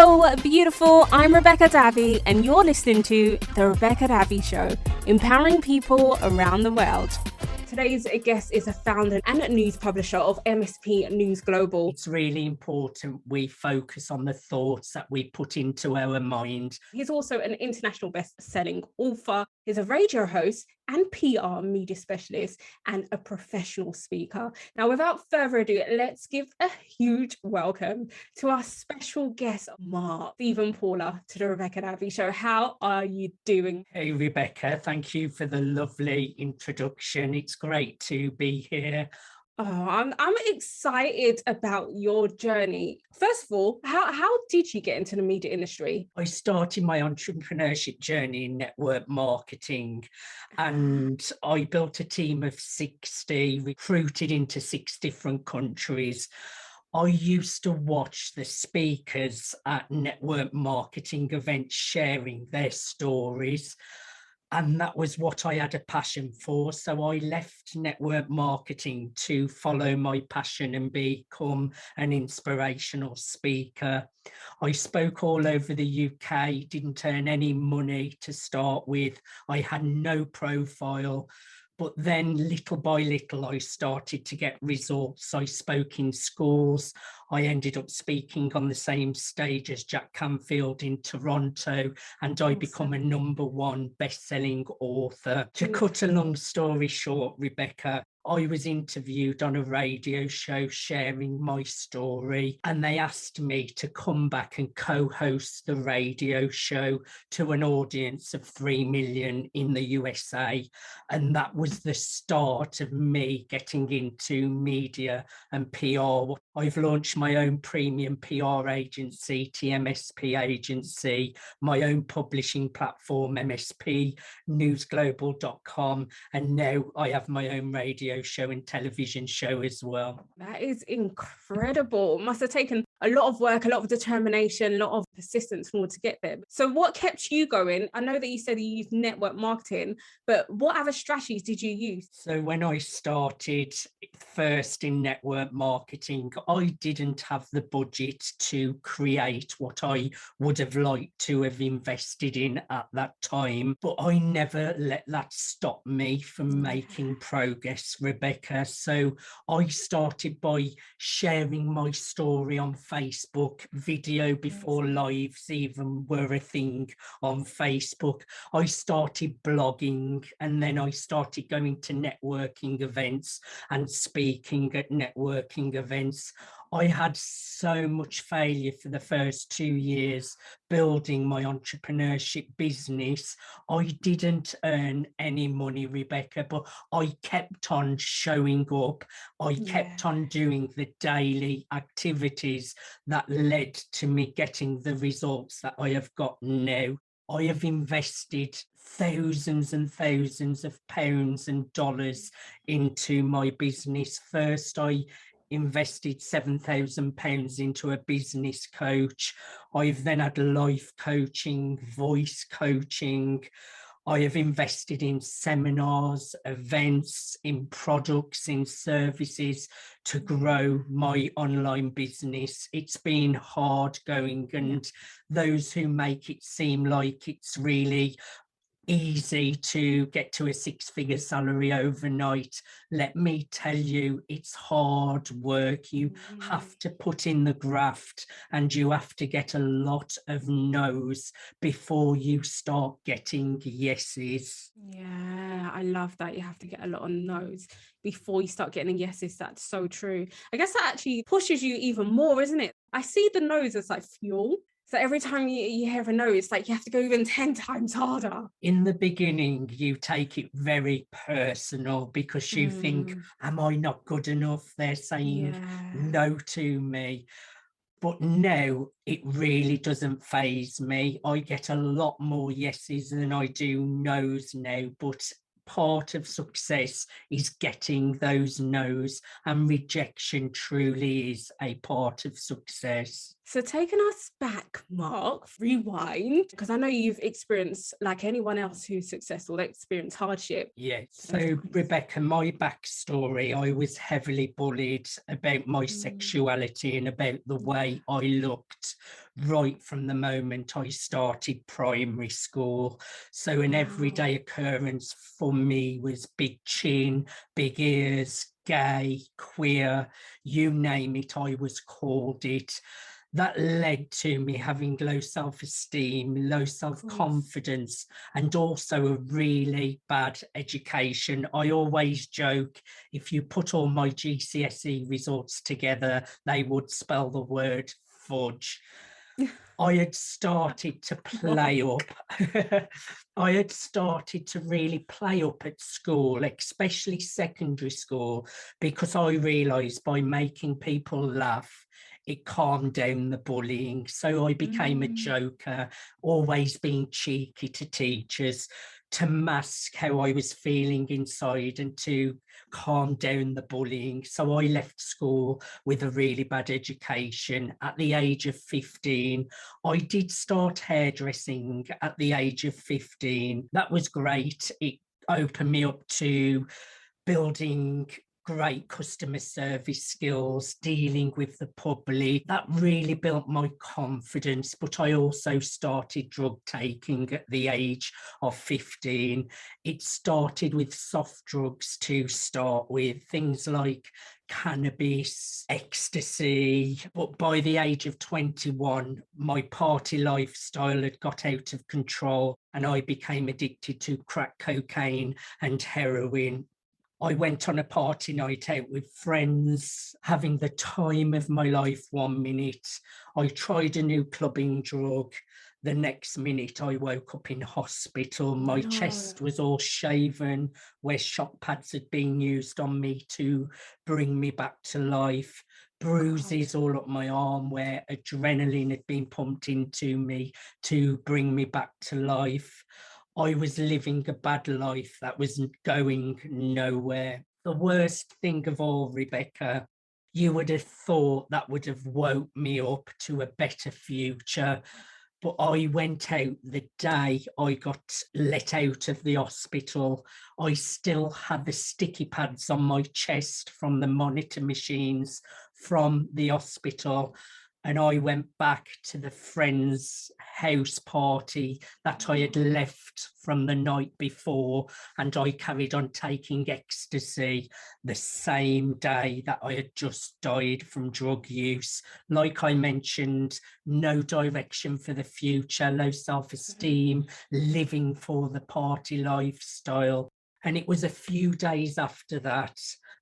Hello, beautiful. I'm Rebecca Davi, and you're listening to The Rebecca Davi Show, empowering people around the world. Today's guest is a founder and a news publisher of MSP Global. It's really important we focus on the thoughts that we put into our mind. He's also an international best-selling author. He's a radio host and PR media specialist and a professional speaker. Now, without further ado, let's give a huge welcome to our special guest, Mark Stephen Paula, to the Rebecca Davi Show. How are you doing? Hey, Rebecca, thank you for the lovely introduction. It's great to be here. Oh, I'm excited about your journey. First of all, how did you get into the media industry? I started my entrepreneurship journey in network marketing, and I built a team of 60, recruited into 6 different countries. I used to watch the speakers at network marketing events sharing their stories. And that was what I had a passion for. So I left network marketing to follow my passion and become an inspirational speaker. I spoke all over the UK, didn't earn any money to start with. I had no profile. But then little by little, I started to get results. I spoke in schools. I ended up speaking on the same stage as Jack Canfield in Toronto, and I become a #1 best-selling author. To cut a long story short, Rebecca, I was interviewed on a radio show sharing my story, and they asked me to come back and co-host the radio show to an audience of 3 million in the USA. And that was the start of me getting into media and PR. I've launched my own premium PR agency, TMSP agency, my own publishing platform, MSP Global.com, and now I have my own radio show and television show as well. That is incredible. Must have taken a lot of work, a lot of determination, a lot of persistence in order to get there. So what kept you going? I know that you said you used network marketing, but what other strategies did you use? So when I started first in network marketing, I didn't have the budget to create what I would have liked to have invested in at that time. But I never let that stop me from making progress, Rebecca. So I started by sharing my story on Facebook, video before lives even were a thing on Facebook. I started blogging, and then I started going to networking events and speaking at networking events. I had so much failure for the first 2 years building my entrepreneurship business. I didn't earn any money, Rebecca, but I kept on showing up. I kept on doing the daily activities that led to me getting the results that I have got now. I have invested thousands and thousands of pounds and dollars into my business. First, I invested £7,000 into a business coach. I've then had life coaching, voice coaching. I have invested in seminars, events, in products, in services to grow my online business. It's been hard going, and those who make it seem like it's really easy to get to a 6-figure salary overnight, let me tell you, it's hard work. You have to put in the graft, and you have to get a lot of no's before you start getting yeses. Yeah, I love that. You have to get a lot of no's before you start getting yeses. That's so true. I guess that actually pushes you even more, isn't it? I see the no's as like fuel. So every time you hear a no, it's like you have to go even 10 times harder. In the beginning, you take it very personal because you think, am I not good enough? They're saying no to me. But now it really doesn't faze me. I get a lot more yeses than I do no's now, but part of success is getting those no's, and rejection truly is a part of success. So taking us back, Mark, rewind, because I know you've experienced, like anyone else who's successful, they experience hardship. Yeah, Those so times. Rebecca, my backstory, I was heavily bullied about my Mm. sexuality and about the way I looked right from the moment I started primary school. So an Wow. everyday occurrence for me was big chin, big ears, gay, queer, you name it, I was called it. That led to me having low self-esteem, low Of course. self-confidence, and also a really bad education. I always joke, if you put all my GCSE results together, they would spell the word fudge. I had started to play up. I had started to really play up at school, especially secondary school, because I realised by making people laugh, it calmed down the bullying. So I became a Mm. joker, always being cheeky to teachers to mask how I was feeling inside and to calm down the bullying. So I left school with a really bad education. At the age of 15, I did start hairdressing at the age of 15. That was great. It opened me up to building great customer service skills, dealing with the public. That really built my confidence. But I also started drug taking at the age of 15. It started with soft drugs to start with, things like cannabis, ecstasy. But by the age of 21, my party lifestyle had got out of control and I became addicted to crack cocaine and heroin. I went on a party night out with friends, having the time of my life 1 minute. I tried a new clubbing drug. The next minute, I woke up in hospital. My No. chest was all shaven, where shock pads had been used on me to bring me back to life. God. Bruises all up my arm, where adrenaline had been pumped into me to bring me back to life. I was living a bad life that was going nowhere. The worst thing of all, Rebecca, you would have thought that would have woke me up to a better future. But I went out the day I got let out of the hospital. I still had the sticky pads on my chest from the monitor machines from the hospital. And I went back to the friend's house party that I had left from the night before, and I carried on taking ecstasy the same day that I had just died from drug use. Like I mentioned, no direction for the future, low self-esteem, living for the party lifestyle. And it was a few days after that,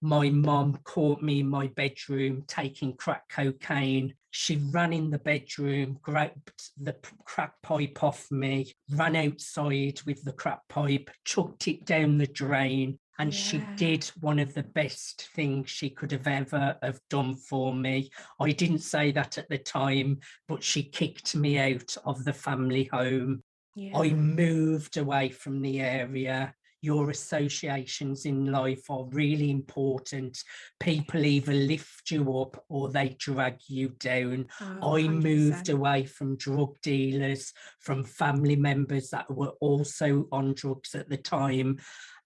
my mum caught me in my bedroom taking crack cocaine. She ran in the bedroom, grabbed the crack pipe off me, ran outside with the crack pipe, chucked it down the drain, and she Yeah. did one of the best things she could have ever have done for me. I didn't say that at the time, but she kicked me out of the family home. Yeah. I moved away from the area. Your associations in life are really important. People either lift you up or they drag you down. Oh, I moved 100%. away from drug dealers, from family members that were also on drugs at the time,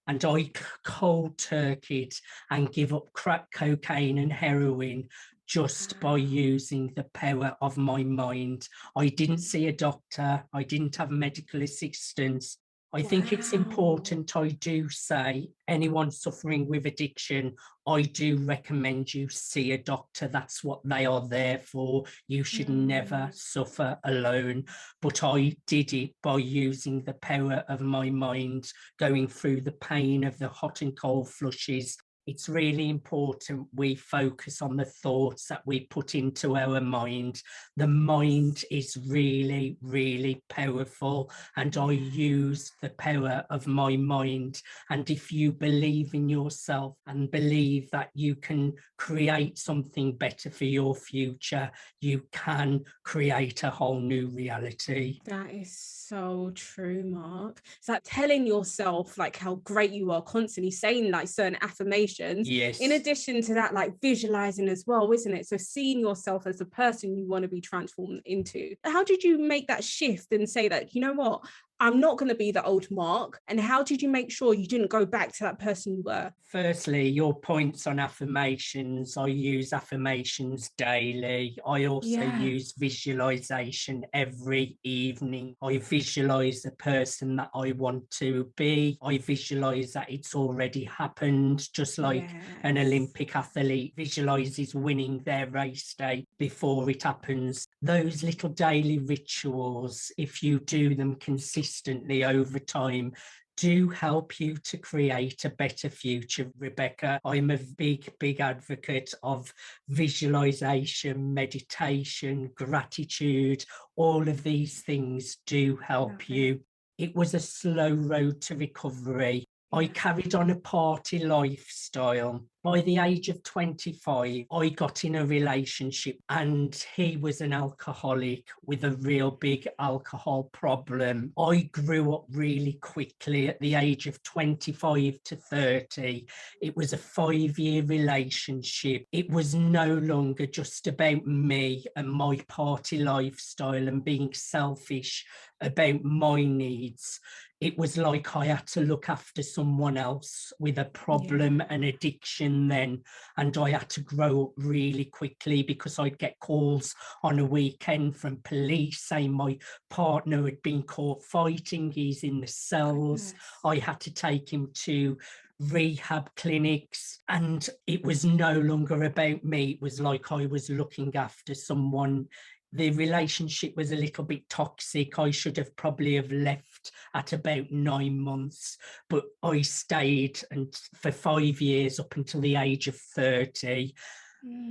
and I cold turkeyed and give up crack cocaine and heroin just by Wow. using the power of my mind. I didn't see a doctor, I didn't have medical assistance. I think it's Wow. important, I do say, anyone suffering with addiction, I do recommend you see a doctor. That's what they are there for. You should never Mm. suffer alone. But I did it by using the power of my mind, going through the pain of the hot and cold flushes. It's really important we focus on the thoughts that we put into our mind. The mind is really, really powerful, and I Yeah. use the power of my mind. And if you believe in yourself and believe that you can create something better for your future, you can create a whole new reality. That is so true, Mark. It's like telling yourself like how great you are, constantly saying like certain affirmations affirmations. Yes. In addition to that, like visualizing as well, isn't it? So seeing yourself as the person you want to be transformed into. How did you make that shift and say that, you know what, I'm not going to be the old Mark? And how did you make sure you didn't go back to that person you were? Firstly, your points on affirmations. I use affirmations daily. I also use visualization every evening. I visualize the person that I want to be. I visualize that it's already happened, just like an Olympic athlete visualizes winning their race day before it happens. Those little daily rituals, if you do them consistently over time, do help you to create a better future, Rebecca. I'm a big advocate of visualization, meditation, gratitude. All of these things do help you. It was a slow road to recovery. I carried on a party lifestyle. By the age of 25, I got in a relationship and he was an alcoholic with a real big alcohol problem. I grew up really quickly at the age of 25 to 30. It was a 5-year relationship. It was no longer just about me and my party lifestyle and being selfish about my needs. It was like I had to look after someone else with a problem and addiction then, and I had to grow up really quickly because I'd get calls on a weekend from police saying my partner had been caught fighting, he's in the cells. I had to take him to rehab clinics, and it was no longer about me. It was like I was looking after someone. The relationship was a little bit toxic. I should have probably have left at about 9 months, but I stayed and for 5 years up until the age of 30.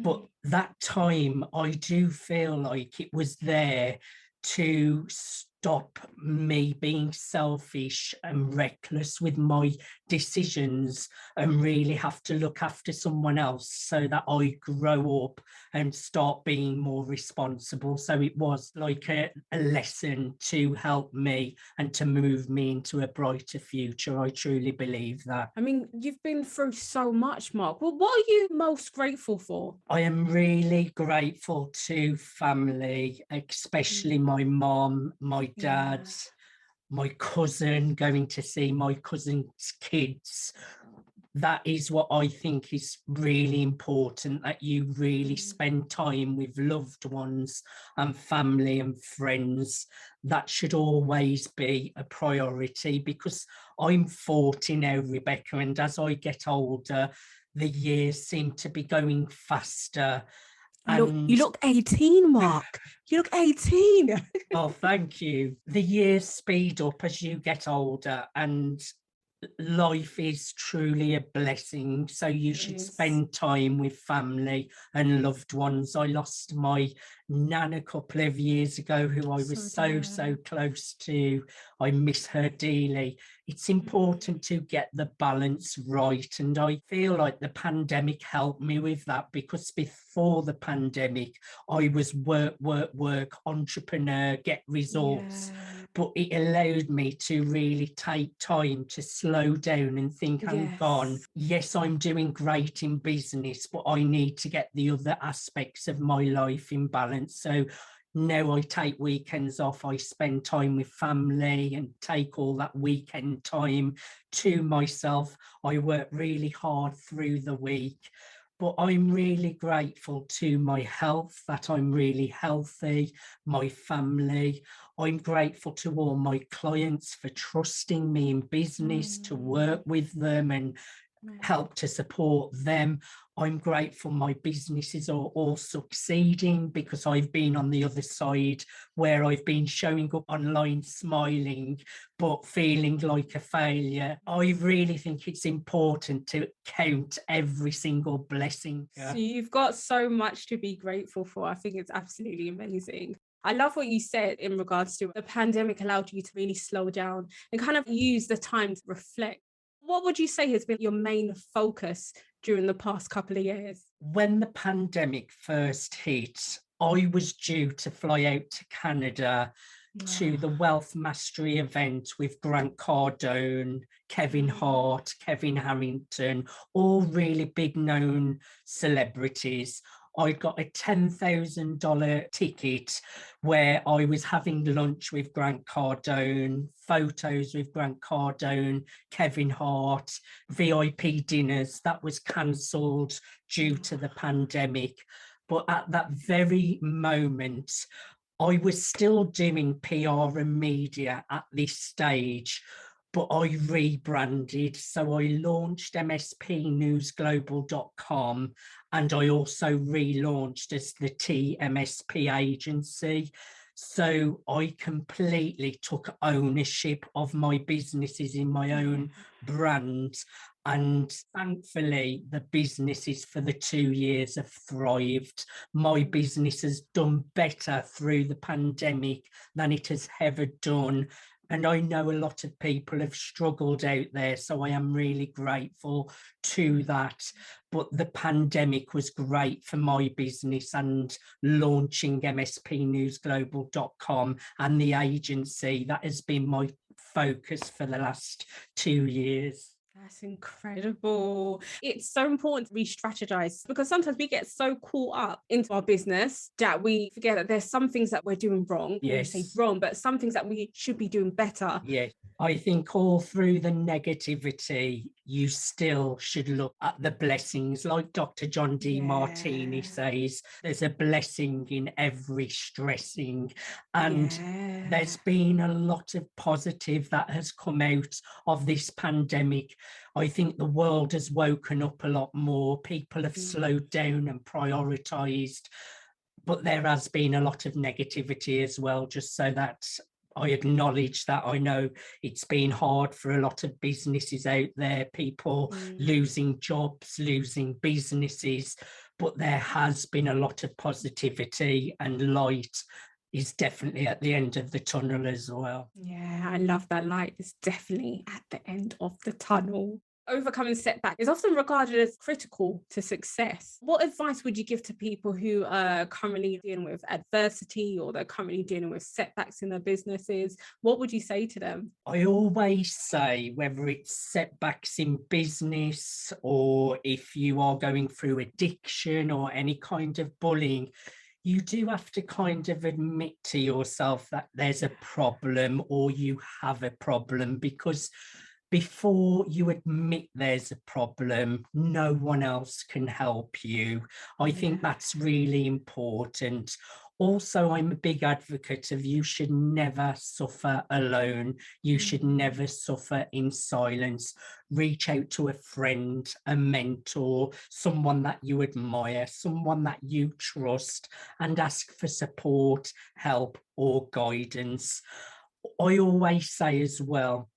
But that time, I do feel like it was there to stop me being selfish and reckless with my decisions and really have to look after someone else so that I grow up and start being more responsible. So it was like a lesson to help me and to move me into a brighter future. I truly believe that. I mean, you've been through so much, Mark. Well, what are you most grateful for? I am really grateful to family, especially my mom, my dad, my cousin, going to see my cousin's kids. That is what I think is really important, that you really spend time with loved ones and family and friends. That should always be a priority, because I'm 40 now, Rebecca, and as I get older, the years seem to be going faster. You look 18, Mark. You look 18. Oh, thank you. The years speed up as you get older, and life is truly a blessing. So you should spend time with family and loved ones. I lost my nan a couple of years ago, who I was so close to. I miss her dearly. It's important to get the balance right, and I feel like the pandemic helped me with that, because before the pandemic I was work, entrepreneur, get results, but it allowed me to really take time to slow down and think, hang on, yes, I'm doing great in business, but I need to get the other aspects of my life in balance. So now I take weekends off, I spend time with family and take all that weekend time to myself. I work really hard through the week, but I'm really grateful to my health, that I'm really healthy, my family. I'm grateful to all my clients for trusting me in business to work with them and help to support them. I'm grateful my businesses are all succeeding, because I've been on the other side where I've been showing up online smiling but feeling like a failure. I really think it's important to count every single blessing. So you've got so much to be grateful for. I think it's absolutely amazing. I love what you said in regards to the pandemic allowed you to really slow down and kind of use the time to reflect. What would you say has been your main focus during the past couple of years? When the pandemic first hit, I was due to fly out to Canada to the Wealth Mastery event with Grant Cardone, Kevin Hart, Kevin Harrington, all really big known celebrities. I got a $10,000 ticket where I was having lunch with Grant Cardone, photos with Grant Cardone, Kevin Hart, VIP dinners. That was cancelled due to the pandemic. But at that very moment, I was still doing PR and media at this stage, but I rebranded. So I launched mspnewsglobal.com, and I also relaunched as the TMSP agency. So I completely took ownership of my businesses in my own brand. And thankfully, the businesses for the 2 years have thrived. My business has done better through the pandemic than it has ever done. And I know a lot of people have struggled out there, so I am really grateful to that. But the pandemic was great for my business, and launching mspnewsglobal.com and the agency, that has been my focus for the last 2 years. That's incredible. It's so important to re-strategize, because sometimes we get so caught up into our business that we forget that there's some things that we're doing wrong. Yes. We say wrong, but some things that we should be doing better. Yeah. I think all through the negativity, you still should look at the blessings. Like Dr. John D. Martini says, there's a blessing in every stressing. And there's been a lot of positive that has come out of this pandemic. I think the world has woken up a lot more. People have slowed down and prioritized. But there has been a lot of negativity as well, just so that I acknowledge that. I know it's been hard for a lot of businesses out there, people losing jobs, losing businesses, but there has been a lot of positivity, and light is definitely at the end of the tunnel as well. Yeah, I love that. Light is definitely at the end of the tunnel. Overcoming setback is often regarded as critical to success. What advice would you give to people who are currently dealing with adversity, or they're currently dealing with setbacks in their businesses? What would you say to them? I always say, whether it's setbacks in business, or if you are going through addiction or any kind of bullying, you do have to kind of admit to yourself that there's a problem, or you have a problem, because before you admit there's a problem, no one else can help you. I think that's really important. Also, I'm a big advocate of, you should never suffer alone. You should never suffer in silence. Reach out to a friend, a mentor, someone that you admire, someone that you trust, and ask for support, help, or guidance. I always say as well,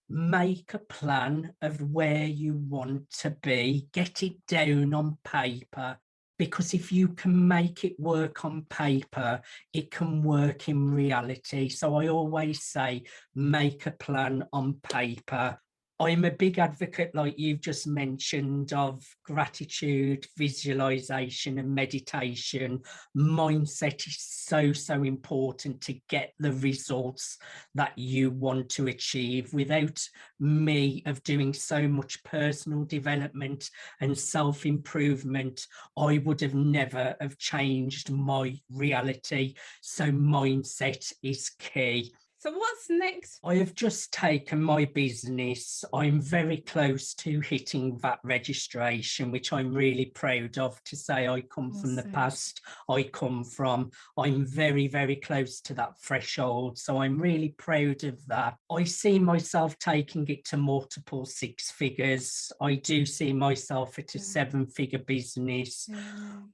make a plan of where you want to be, get it down on paper, because if you can make it work on paper, it can work in reality. So I always say, make a plan on paper. I'm a big advocate, like you've just mentioned, of gratitude, visualization, and meditation. Mindset is so, so important to get the results that you want to achieve. Without me of doing so much personal development and self-improvement, I would have never have changed my reality. So mindset is key. So what's next? I have just taken my business. I'm very close to hitting VAT registration, which I'm really proud of, to say I come from the past I come from. I'm very, very close to that threshold. So I'm really proud of that. I see myself taking it to multiple six figures. I do see myself at a 7-figure business.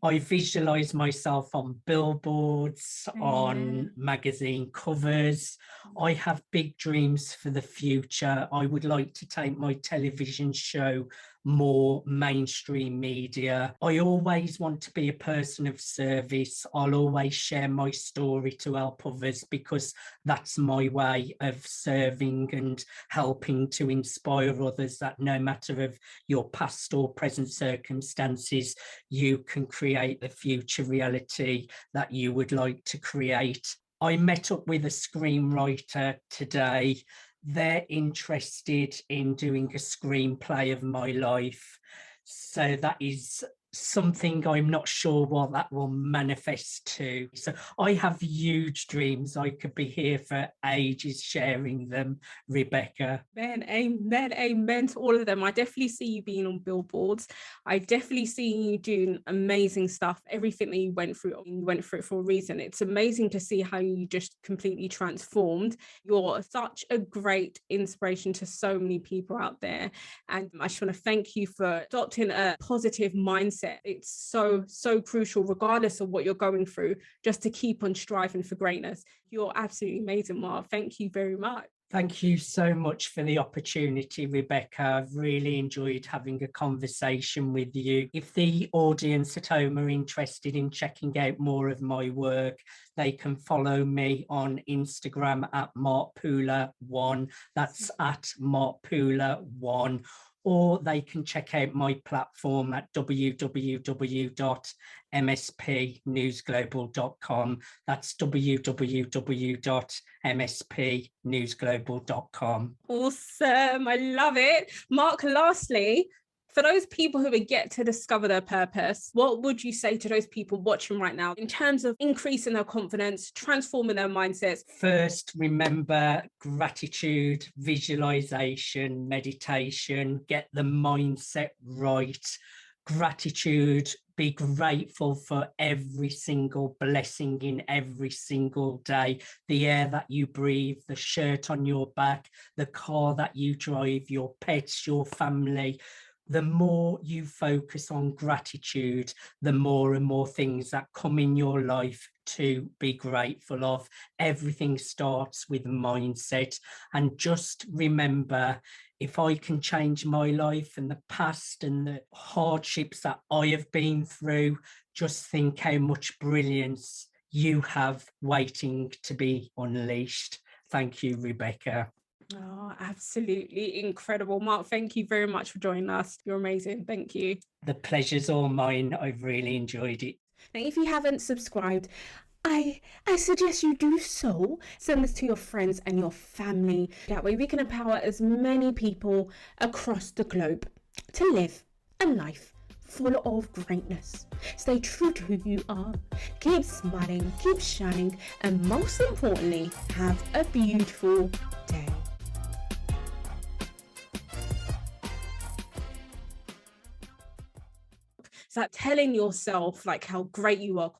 I visualize myself on billboards, on magazine covers. I have big dreams for the future. I would like to take my television show more mainstream media. I always want to be a person of service. I'll always share my story to help others, because that's my way of serving and helping to inspire others, that no matter of your past or present circumstances, you can create the future reality that you would like to create. I met up with a screenwriter today. They're interested in doing a screenplay of my life. So that is something I'm not sure what that will manifest to. So I have huge dreams. I could be here for ages sharing them, Rebecca. Amen to all of them. I definitely see you being on billboards. I definitely see you doing amazing stuff. Everything that you went through it for a reason. It's amazing to see how you just completely transformed. You're such a great inspiration to so many people out there. And I just want to thank you for adopting a positive mindset. It's so crucial, regardless of what you're going through, just to keep on striving for greatness. You're absolutely amazing, Mark. Thank you very much. Thank you so much for the opportunity, Rebecca. I've really enjoyed having a conversation with you. If the audience at home are interested in checking out more of my work, they can follow me on Instagram at markpooler1. That's at markpooler1. Or they can check out my platform at www.mspnewsglobal.com. That's www.mspnewsglobal.com. Awesome. I love it. Mark, lastly, for those people who are yet to discover their purpose, what would you say to those people watching right now in terms of increasing their confidence, transforming their mindsets? First, remember gratitude, visualization, meditation, get the mindset right. Gratitude, be grateful for every single blessing in every single day. The air that you breathe, the shirt on your back, the car that you drive, your pets, your family. The more you focus on gratitude, the more and more things that come in your life to be grateful of. Everything starts with mindset. And just remember, if I can change my life and the past and the hardships that I have been through, just think how much brilliance you have waiting to be unleashed. Thank you, Rebecca. Oh, absolutely incredible. Mark, thank you very much for joining us. You're amazing. Thank you. The pleasure's all mine. I've really enjoyed it. Now, if you haven't subscribed, I suggest you do so. Send this to your friends and your family. That way we can empower as many people across the globe to live a life full of greatness. Stay true to who you are. Keep smiling, keep shining, and most importantly, have a beautiful day. It's like telling yourself like how great you are,